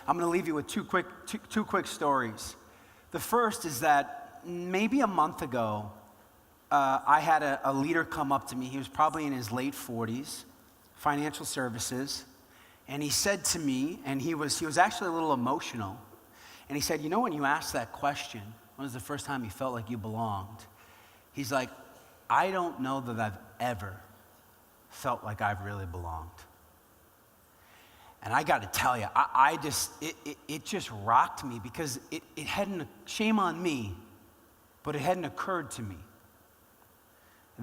I'm going to leave you with two quick stories. The first is that maybe a month ago, I had a leader come up to me. He was probably in his late 40s, financial services, and he said to me, and he was actually a little emotional, and he said, you know, when you asked that question, when was the first time you felt like you belonged? He's like, I don't know that I've ever felt like I've really belonged. And I got to tell you, it just rocked me because it hadn't, shame on me, but it hadn't occurred to me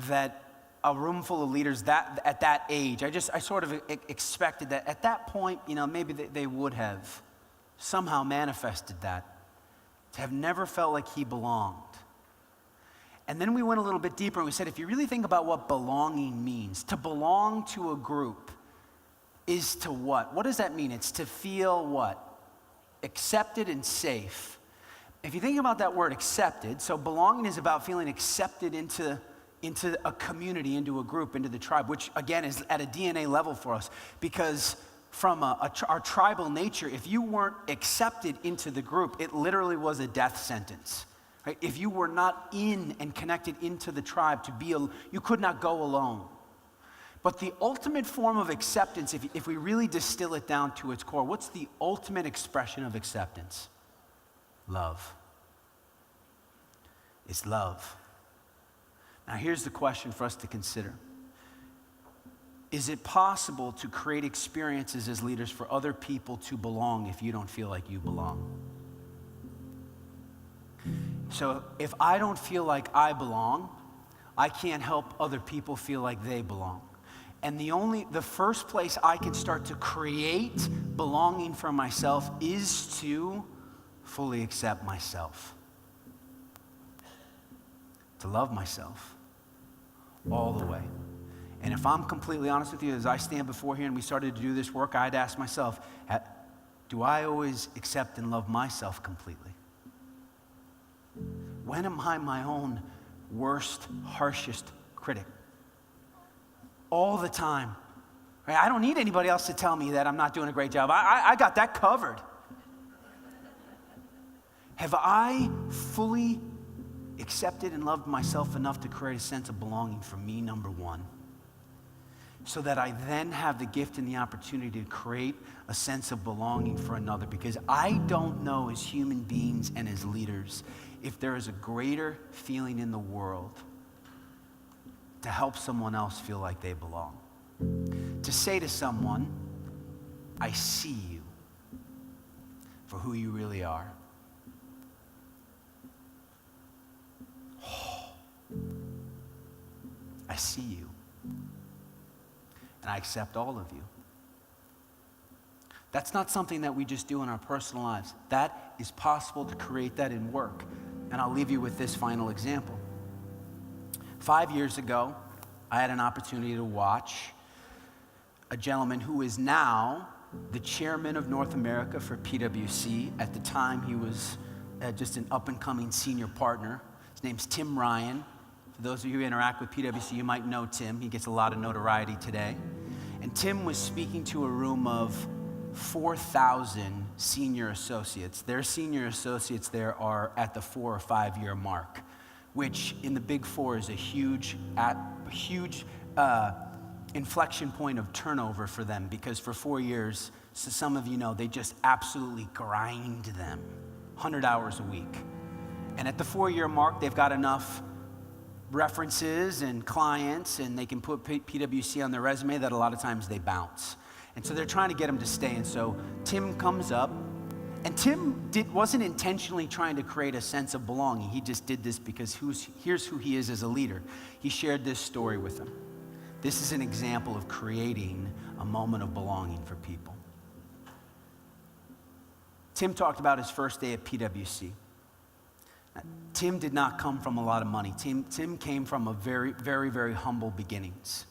that a room full of leaders at that age, I sort of expected that at that point, you know, maybe they would have somehow manifested that, to have never felt like he belonged. And then we went a little bit deeper and we said, if you really think about what belonging means, to belong to a group is to what? What does that mean? It's to feel what? Accepted and safe. If you think about that word accepted, so belonging is about feeling accepted into a community, into a group, into the tribe, which again is at a DNA level for us, because from our tribal nature, if you weren't accepted into the group, it literally was a death sentence. Right? If you were not in and connected into the tribe, you could not go alone. But the ultimate form of acceptance, if we really distill it down to its core, what's the ultimate expression of acceptance? Love. It's love. Now here's the question for us to consider. Is it possible to create experiences as leaders for other people to belong if you don't feel like you belong? So if I don't feel like I belong, I can't help other people feel like they belong. And the first place I can start to create belonging for myself is to fully accept myself. To love myself all the way. And if I'm completely honest with you, as I stand before here and we started to do this work, I'd ask myself, do I always accept and love myself completely? When am I my own worst, harshest critic? All the time. Right? I don't need anybody else to tell me that I'm not doing a great job. I got that covered. Have I fully accepted and loved myself enough to create a sense of belonging for me, number one, so that I then have the gift and the opportunity to create a sense of belonging for another? Because I don't know, as human beings and as leaders, if there is a greater feeling in the world to help someone else feel like they belong. To say to someone, I see you for who you really are. Oh, I see you. And I accept all of you. That's not something that we just do in our personal lives. That is possible to create that in work. And I'll leave you with this final example. 5 years ago, I had an opportunity to watch a gentleman who is now the chairman of North America for PwC. At the time, he was just an up-and-coming senior partner. His name's Tim Ryan. For those of you who interact with PwC, you might know Tim. He gets a lot of notoriety today. And Tim was speaking to a room of 4,000 senior associates. Their senior associates there are at the 4 or 5 year mark, which in the Big Four is a huge inflection point of turnover for them, because for 4 years, so some of you know, they just absolutely grind them, 100 hours a week. And at the 4 year mark, they've got enough references and clients, and they can put PwC on their resume that a lot of times they bounce. And so they're trying to get them to stay. And so Tim comes up, and Tim wasn't intentionally trying to create a sense of belonging. He just did this because here's who he is as a leader. He shared this story with them. This is an example of creating a moment of belonging for people. Tim talked about his first day at PwC. Tim did not come from a lot of money. Tim came from a very, very, very humble beginnings.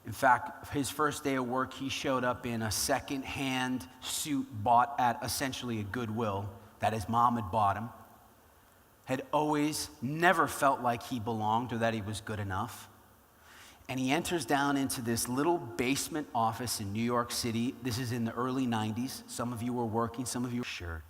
In fact, his first day of work, he showed up in a second-hand suit bought at essentially a Goodwill that his mom had bought him. Had always never felt like he belonged or that he was good enough. And he enters down into this little basement office in New York City. This is in the early 90s. Some of you were working, some of you were shirt.